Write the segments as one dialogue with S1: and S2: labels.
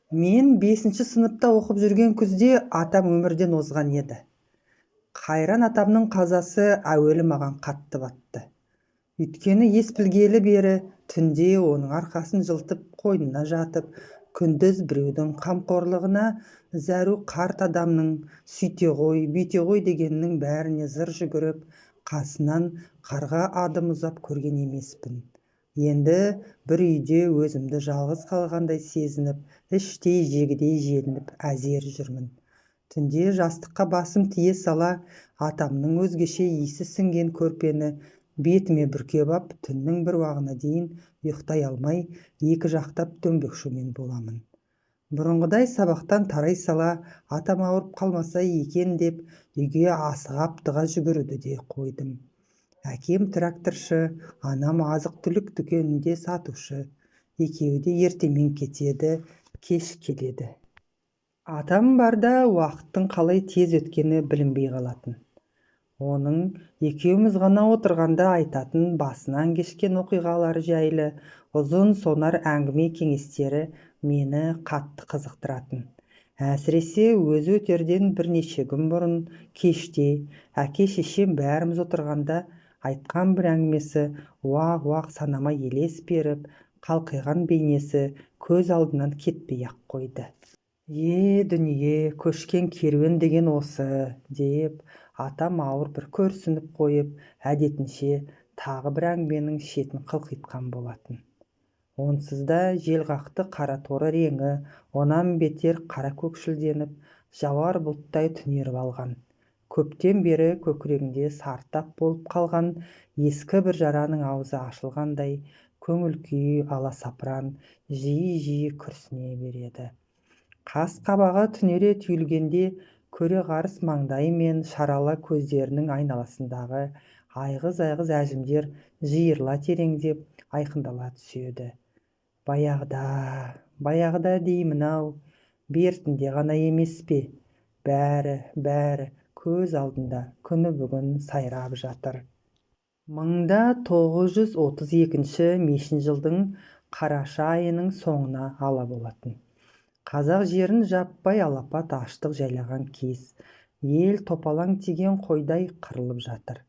S1: Мен 5-ші сыныпта оқып жүрген күзде атам өмірден озған еді. Қайран атамның қазасы әуелі маған қатты батты. Өйткені ес білгелі бері түнде оның арқасын жылтып қойнына жатып, күндіз біреудің қамқорлығына зәру қарт адамның сүйте ғой, бүйте ғой дегеннің бәріне зыр жүгіріп, қасынан қарға адым ұзап көрген емеспін. Енді бір үйде өзімді жалғыз қалғандай сезініп, іштей жегідей желініп әзер жүрмін. Түнде жастыққа басым тие сала, атамның өзгеше иісі сіңген көрпені бетіме бүркеп ап, түннің бір уағына дейін ұйықтай алмай, екі жақтап дөңбекшумен боламын. Бұрынғыдай сабақтан тарай сала, атам ауырып қалмаса екен деп, үйге асыға аптыға жүгіруді де қойдым. Әкем тракторшы, анам азық-түлік дүкенінде сатушы. Екеуі де ертемен кетеді, кеш келеді. Атам барда уақыттың қалай тез өткені білінбей қалатын. Оның екеуміз ғана отырғанда айтатын басынан кешкен оқиғалары жайлы ұзын сонар әңгіме кеңестері мені қатты қызықтыратын. Әсіресе өзі өтерден бірнеше күн бұрын кеште әке-шешем бәріміз отырғанда айтқан бір әңгімесі уақ-уақ санама елес беріп, қалқиған бейнесі көз алдынан кетпей-ақ қойды. Дүние, көшкен керуен деген осы, деп атам ауыр бір көрсініп қойып, әдетінше тағы бір әңгіменің шетін қылқитқан болатын. Онсыз да желғақты қара торы реңі онан бетер қара көкшілденіп, жауар бұлттай түнеріп алған. Көптен бері көкірегінде сартап болып қалған ескі бір жараның аузы ашылғандай, көңіл күй аласапыран жиі-жиі күрсіне береді. Қас қабағы түнере түйілгенде көре қарыс маңдайы мен шарала көздерінің айналасындағы айғыз-айғыз әжімдер жиырыла тереңдеп айқындала түседі. Баяғыда деймін-ау, бертінде ғана емес пе? Бәрі көз алдында күні бүгін сайрап жатыр. 1932 мешін жылдың қараша айының соңына ала болатын. Қазақ жерін жаппай алапат аштық жайлаған кез, ел топалаң тиген қойдай қырылып жатыр.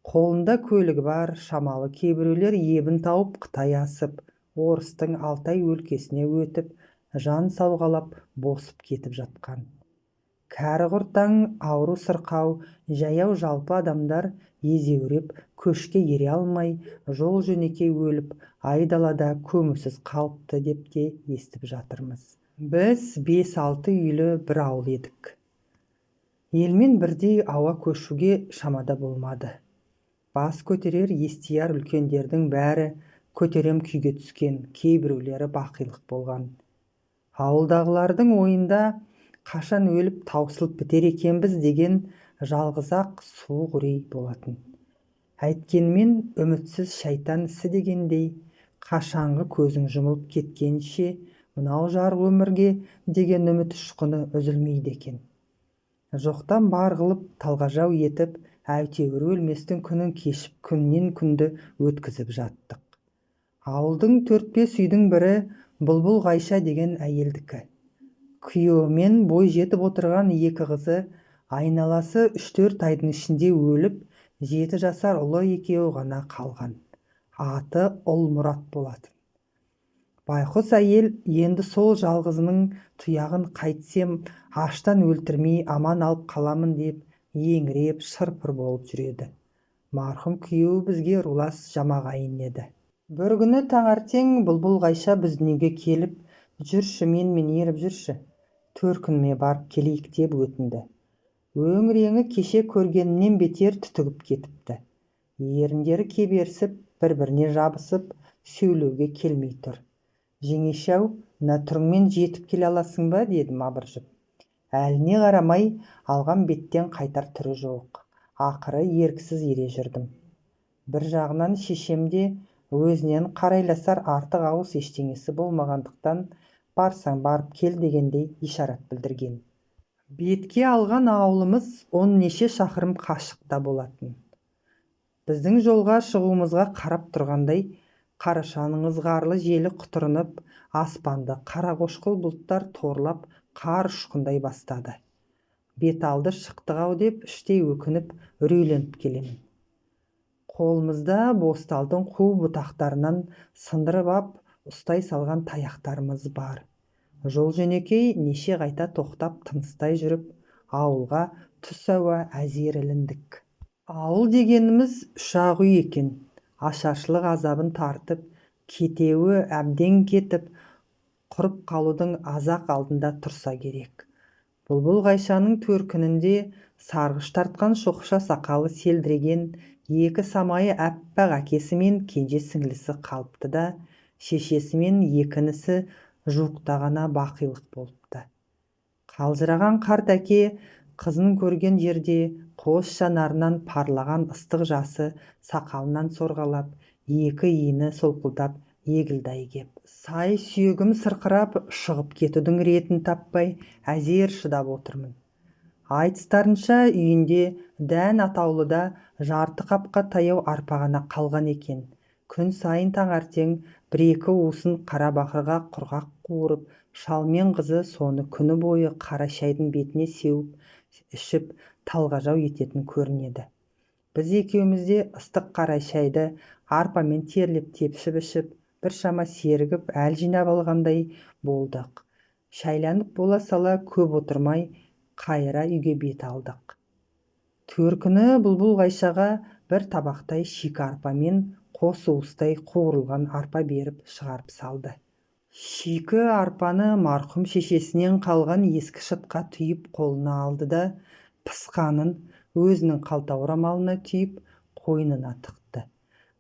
S1: Қолында көлігі бар, шамалы кейбіреулер ебін тауып Қытай асып, орыстың Алтай өлкесіне өтіп, жан сауғалап босып кетіп жатқан. Кәрі құртаң, ауру сырқау, жаяу жалпы адамдар езеуреп, көшке ере алмай, жол жөнекей өліп, айдалада көмусіз қалыпты деп те естіп жатырмыз. Біз 5-6 үйлі бір ауыл едік. Елмен бірдей ауа көшуге шамада болмады. Бас көтерер естияр үлкендердің бәрі көтерем күйге түскен, кейбіреулері бақилық болған. Ауылдағылардың ойында қашан өліп таусылып бітер екенбіз деген жалғыз-ақ суық үрей болатын. Әйткенмен үмітсіз шайтан ісі дегендей, қашанғы көзің жұмылып кеткенше, мынау жарық өмірге деген үміт ұшқыны үзілмейді екен. Жоқтан бар қылып талғажау етіп, әйтеуір өлместің күнін кешіп, күннен күнді өткізіп жаттық. Ауылдың 4-5 үйдің бірі Бұлбұл Ғайша деген әйелдікі. Күйеуімен бой жетіп отырған 2 қызы, айналасы 3-4 айдың ішінде өліп, 7 жасар ұлы екеуі ғана қалған. Аты Ұлмұрат болатын. Байқұс әйел енді сол жалғызының тұяғын қайтсем, аштан өлтірмей аман алып қаламын деп, еңіреп шырпыр болып жүреді. Марқұм күйеуі бізге рулас жамағайын еді. Бір күні таңертең Бұлбұл Ғайша біздің үйге келіп, жүрші, менімен еріп жүрші, төркініме барып келейік деп өтінді. Өңіреңі кеше көргенімнен бетер түтігіп кетіпті. Еріндері кеберсіп, бір-біріне жабысып, сөйлеуге келмей тұр. Жеңеше-ау, мына түріңмен жетіп келе аласың ба, дедім абыржып. Әліне қарамай, алған беттен қайтар түрі жоқ. Ақыры еріксіз ере жүрдім. Бір жағынан шешемде өзінен қарайласар артық ауыз ештеңесі болмағандықтан, барсаң барып кел дегендей ишарат білдірген. Бетке алған ауылымыз 10 неше шақырым қашықта болатын. Біздің жолға шығуымызға қарап тұрғандай, Қарашаның ызғарлы желі құтырынып, аспанды қара-қошқыл бұлттар торлап, қар ұшқындай бастады. Бет алды шықтық-ау деп іштей өкініп, үрейленіп келемін. Қолымызда босталдың қу бұтақтарынан сындырып ап, ұстай салған таяқтарымыз бар. Жол жөнекей неше қайта тоқтап тыныстай жүріп, ауылға түс ауа әзер іліндік. Ауыл дегеніміз үш-ақ үй екен. Ашаршылық азабын тартып, кетеуі әбден кетіп, құрып қалудың азақ алдында тұрса керек. Бұлбұл Ғайшаның төркінінде сарғыш тартқан шоқша сақалы селдіреген екі самайы әппақ әкесі мен кенже сіңлісі қалыпты да, шешесі мен екінісі жуықта ғана бақилық болыпты. Қалжыраған қарт әке қызын көрген жерде қос жанарынан парлаған ыстық жасы сақалынан сорғалап, екі иіні солқылдап егілдай кеп. Сай сүйегім сырқырап шығып кетудің ретін таппай әзер шыдап отырмын. Айтыстарынша үйінде дән атаулыда жарты қапқа таяу арпа ғана қалған екен. Күн сайын таңертең бір-екі уысын қара бақырға құрғақ қуырып, шал мен қызы соны күні бойы қара шайдың бетіне сеуіп, ішіп, талғажау ететін көрінеді. Біз екеуміз де ыстық қара шайды арпамен терлеп тепшіп ішіп, біршама сергіп, әл жинап алғандай болдық. Шайланып бола сала көп отырмай, қайыра үйге бет алдық. Төркіні Бұлбұл Ғайшаға бір табақтай шикі арпа мен қос уыстай қуырылған арпа беріп шығарып салды. Шикі арпаны марқұм шешесінен қалған ескі шытқа түйіп қолына алды да, пысқанын өзінің қалта орамалына түйіп қойнына тықты.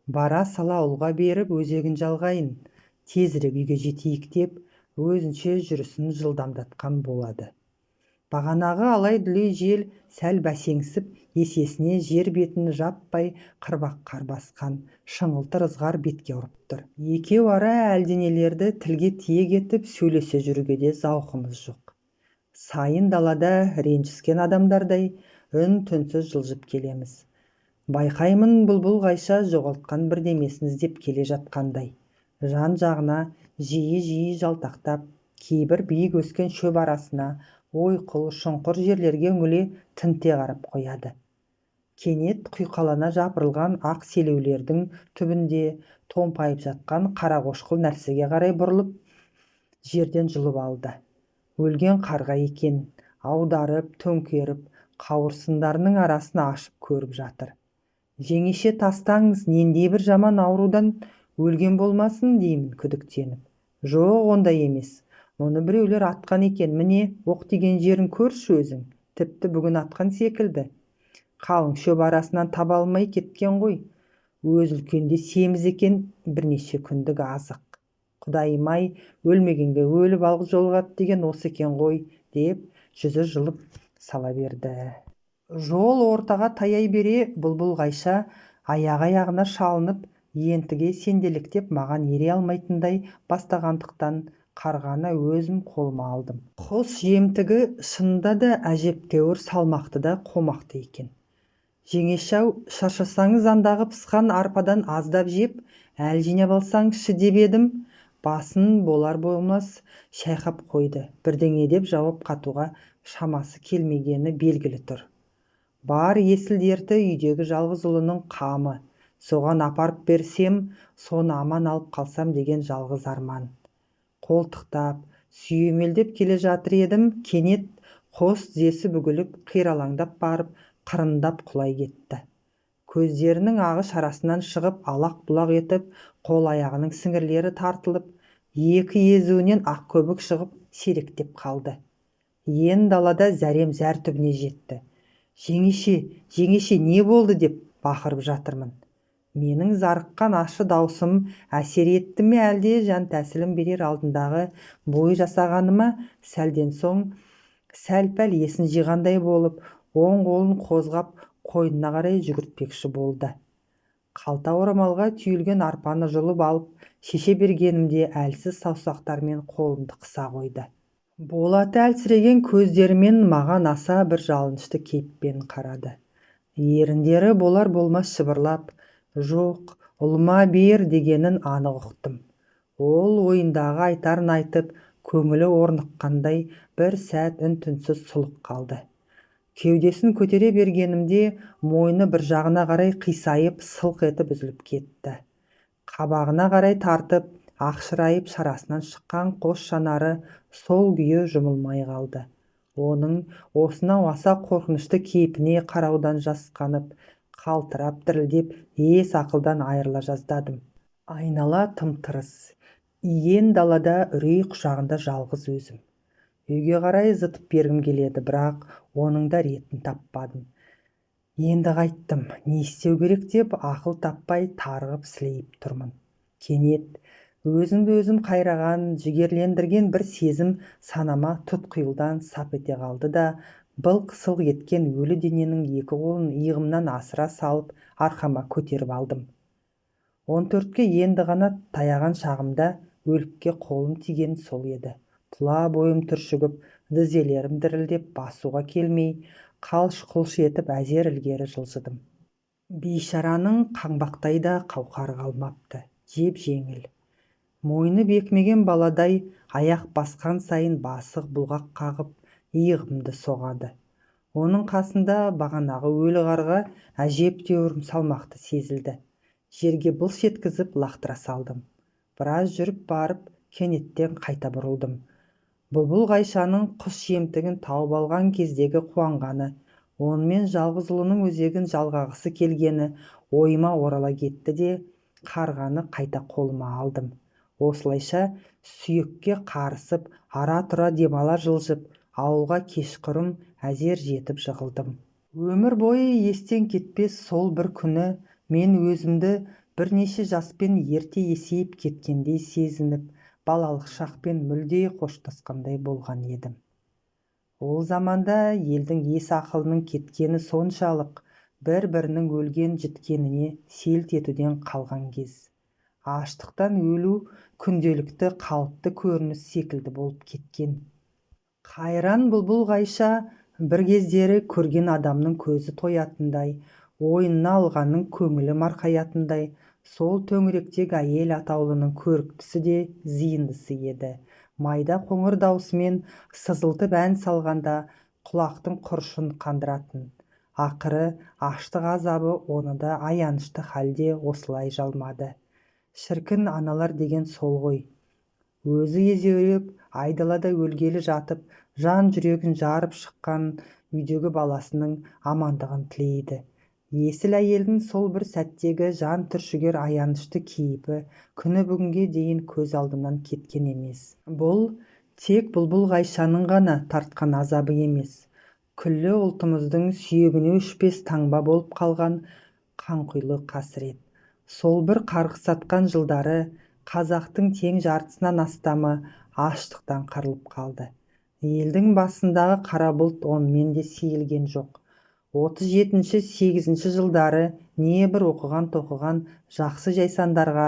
S1: Бара сала ұлға беріп өзегін жалғайын, тезірек үйге жетейік деп, өзінше жүрісін жылдамдатқан болады. Бағанағы алай-дүлей жел сәл бәсеңсіп, есесіне жер бетін жаппай қырбақ қар басқан шыңылтыр ызғар бетке ұрып тұр. Екеу ара әлденелерді тілге тиек етіп сөйлесе жүруге де зауқымыз жоқ. Сайын далада ренжіскен адамдардай үн-түнсіз жылжып келеміз. Байқаймын, Бұлбұл Ғайша жоғалтқан бірдемесін іздеп келе жатқандай. Жан-жағына жиі-жиі жалтақтап, кейбір биік өскен шөп арасына, ойқыл, шұңқыр жерлерге үңіле тінте қарап қояды. Кенет құйқалана жапырылған ақ селеулердің түбінде томпайып жатқан қара-қошқыл нәрсеге қарай бұрылып, жерден жұлып алды. Өлген қарға екен, аударып, төңкеріп, қауырсындарының арасын ашып көріп жатыр. Жеңеше тастаңыз, нендей бір жаман аурудан өлген болмасын деймін күдіктеніп. Жоқ, ондай емес. Оны біреулер атқан екен, міне, оқ тиген жерін көрші өзің. Тіпті бүгін атқан секілді. Қалың шөп арасынан таба алмай кеткен ғой. Өз үлкенде семіз екен, бірнеше күндік азық. Құдайым-ай, өлмегенге өліп алғы жолығады деген осы екен ғой, деп жүзі жылып сала берді. Жол ортаға таяй бере Бұлбұл Ғайша аяғына шалынып, ентіге сенделіктеп маған ере алмайтындай бастағандықтан қарғаны өзім қолыма алдым. Қос жемтігі шынында да әжептәуір салмақты да қомақты екен. Жеңеше-ау, шаршасаңыз андағы пысқан арпадан аздап жеп, әл жинап алсаңызшы деп едім. Басын болар-болмас шайқап қойды. Бірдеңе деп жауап қатуға шамасы келмегені белгілі тұр. Бар есіл-дерті үйдегі жалғыз ұлының қамы. Соған апарып берсем, соны аман алып қалсам деген жалғыз арман. Қолтықтап, сүйемелдеп келе жатыр едім, кенет қос тізесі бүгіліп, қиралаңдап барып, қырындап құлай кетті. Көздерінің ағы шарасынан шығып, алақ-бұлақ етіп, қол-аяғының сіңірлері тартылып, екі езуінен ақ көбік шығып, сиректеп қалды. Ен далада зәрем-зәр түбіне жетті. Жеңеше, не болды деп бақырып жатырмын. Менің зарыққан ащы даусым әсер етті ме әлде жан тәсілім берер алдындағы бой жасағаныма, сәлден соң сәл-пәл есін жиғандай болып, оң қолын қозғап қойнына қарай жүгіртпекші болды. Қалта орамалға түйілген арпаны жұлып алып, шеше бергенімде әлсіз саусақтармен қолымды қыса қойды. Болаты әлсіреген көздерімен маған аса бір жалынышты кейіппен қарады. Еріндері болар-болмас шыбырлап, жоқ, ұлыма бер дегенін анық ұқтым. Ол ойындағы айтарын айтып, көңілі орныққандай бір сәт үн-түнсіз сұлық қалды. Кеудесін көтере бергенімде мойны бір жағына қарай қисайып, сылқ етіп үзіліп кетті. Қабағына қарай тартып, ақшырайып шарасынан шыққан қос жанары сол күйі жұмылмай қалды. Оның осынау аса қорқынышты кейпіне қараудан жасқанып, қалтырап дірілдеп, ес ақылдан айырыла жаздадым. Айнала тым-тырыс, иен далада үрей құшағында жалғыз өзім. Үйге қарай зытып бергім келеді, бірақ оның да ретін таппадым. Енді қайттым, не істеу керек деп ақыл таппай тарығып сілейіп тұрмын. Кенет өзімді өзім қайраған, жігерлендірген бір сезім санама тұтқиылдан сап ете қалды да, былқ-сылқ еткен өлі дененің екі қолын иығымнан асыра салып, арқама көтеріп алдым. 14-ке енді ғана таяған шағымда өлікке қолым тиген сол еді. Тұла бойым түршігіп, тізелерім дірілдеп, басуға келмей, қалш-құлш етіп әзер ілгері жылжыдым. Бейшараның қаңбақтай да қауқары қалмапты, жеп-жеңіл. Мойны бекмеген баладай аяқ басқан сайын басы бұлғақ қағып, иығымды соғады. Оның қасында бағанағы өлі қарға әжептәуір салмақты сезілді. Жерге былш еткізіп лақтыра салдым. Біраз жүріп барып, кенеттен қайта бұрылдым. Бұлбұл Ғайшаның құс жемтігін тауып алған кездегі қуанғаны, онымен жалғыз ұлының өзегін жалғағысы келгені ойыма орала кетті де, қарғаны қайта қолыма алдым. Осылайша сүйекке қарысып, ара-тұра демала жылжып, ауылға кешқұрым әзер жетіп жығылдым. Өмір бойы естен кетпес сол бір күні мен өзімді бірнеше жаспен ерте есейіп кеткендей сезініп, балалық шақпен мүлде қоштасқандай болған едім. Ол заманда елдің ес ақылының кеткені соншалық, бір-бірінің өлген жіткеніне селт етуден қалған кез. Аштықтан өлу күнделікті қалыпты көрініс секілді болып кеткен. Қайран бұлбұл Ғайша бір кездері көрген адамның көзі тоятындай, ойынына алғанның көңілі марқаятындай, сол төңіректегі әйел атаулының көріктісі де зейіндісі еді. Майда қоңыр даусымен сызылтып ән салғанда құлақтың құрышын қандыратын. Ақыры аштық азабы оны да аянышты халде осылай жалмады. Шіркін аналар деген сол ғой. Өзі езеуреп, айдалада өлгелі жатып, жан жүрегін жарып шыққан үйдегі баласының амандығын тілейді. Есіл әйелдің сол бір сәттегі жан түршігер аянышты кейпі күні бүгінге дейін көз алдымнан кеткен емес. Бұл тек бұлбұл Ғайшаның ғана тартқан азабы емес. Күллі ұлтымыздың сүйегіне өшпес таңба болып қалған қанқұйлы қасірет. Сол бір қарғысатқан жылдары қазақтың тең жартысынан астамы аштықтан қырылып қалды. Елдің басындағы қара бұлт онымен де сейілген жоқ. 37-8 жылдары небір оқыған-тоқыған жақсы жайсандарға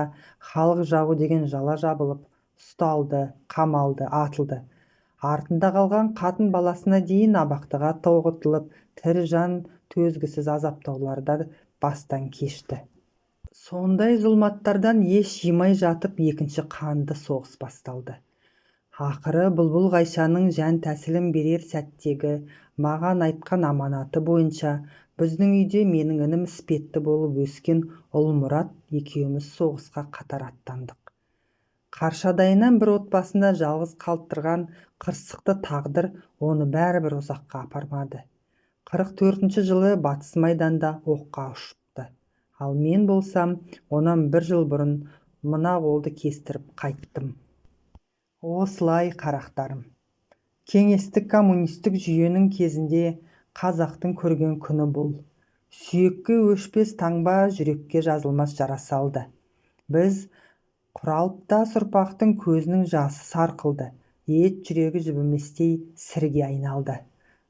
S1: халық жауы деген жала жабылып, ұсталды, қамалды, атылды. Артында қалған қатын баласына дейін абақтыға тоғытылып, тірі жан төзгісіз азаптауларды бастан кешті. Сондай зұлматтардан еш жимай жатып екінші қанды соғыс басталды. Ақыры бұлбұл Ғайшаның жан тәсілім берер сәттегі маған айтқан аманаты бойынша біздің үйде менің інім іспетті болып өскен Ұлмұрат екеуміз соғысқа қатар аттандық. Қаршадайынан бір отбасында жалғыз қалттырған қырсықты тағдыр оны бәрібір ұзаққа апармады. 44 жылы Батыс майданда оққа ұшыпты. Ал мен болсам, онан бір жыл бұрын мына қолды кестіріп қайттым. Осылай қарақтарым. Кеңестік коммунистік жүйенің кезінде қазақтың көрген күні бұл. Сүйекке өшпес таңба жүрекке жазылмас жара салды. Біз құралыптас ұрпақтың көзінің жасы сарқылды, ет жүрегі жібіместей сірге айналды.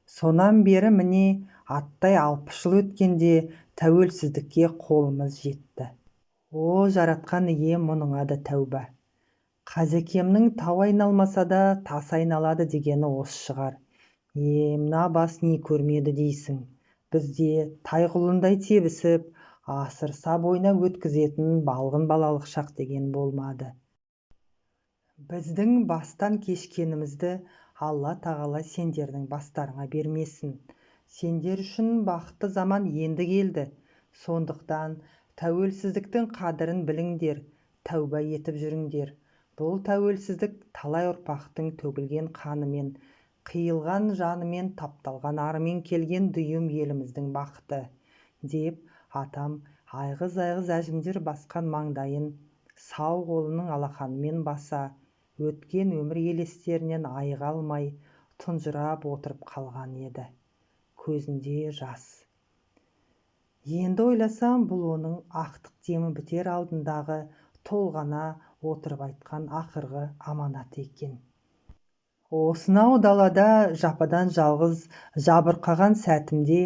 S1: Сонан бері міне аттай 60 жыл өткенде тәуелсіздікке қолымыз жетті. О, жаратқан ием, мұныңа да тәуба. Қазекемнің тау айналмаса да тас айналады дегені осы шығар. Мына бас не көрмеді дейсің. Бізде тайқұлындай тебісіп, асыр сап ойнап өткізетін балғын балалық шақ деген болмады. Біздің бастан кешкенімізді Алла тағала сендердің бастарыңа бермесін. Сендер үшін бақытты заман енді келді. Сондықтан тәуелсіздіктің қадірін біліңдер, тәуба етіп жүріңдер. Бұл тәуелсіздік талай ұрпақтың төгілген қанымен, қиылған жанымен, тапталған арымен келген дүйім еліміздің бақыты, деп атам айғыз-айғыз әжімдер басқан маңдайын сау қолының алақанымен баса, өткен өмір елестерінен айыға алмай тұнжырап отырып қалған еді. Көзінде жас. Енді ойласам, бұл оның ақтық демі бітер алдындағы толғана отырып айтқан ақырғы аманаты екен. Осынау далада жападан жалғыз жабырқаған сәтімде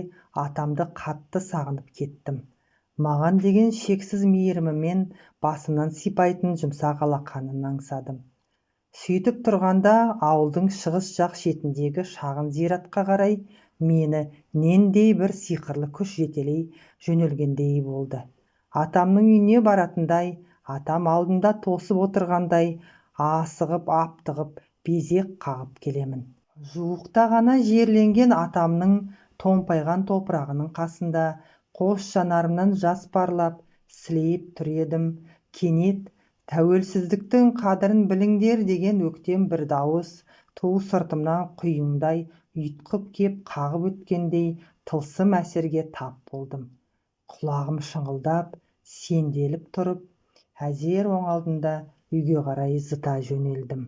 S1: атамды қатты сағынып кеттім. Маған деген шексіз мейірімімен басымнан сипайтын жұмсақ алақанын аңсадым. Сөйтіп тұрғанда ауылдың шығыс жақ шетіндегі шағын зиратқа қарай мені нендей бір сиқырлы күш жетелей жөнелгендей болды. Атамның үйіне баратындай, атам алдында тосып отырғандай, асығып, аптығып, безек қағып келемін. Жуықта ғана жерленген атамның томпайған топырағының қасында қос жанарымнан жас парлап, сілейіп тұр едім. Кенет тәуелсіздіктің қадірін біліңдер деген өктем бір дауыс ту сыртымнан құйындай ұйтқып кеп қағып өткендей тылсым әсерге тап болдым. Құлағым шыңылдап, сенделіп тұрып, әзер оң алдында үйге қарай зыта жөнелдім.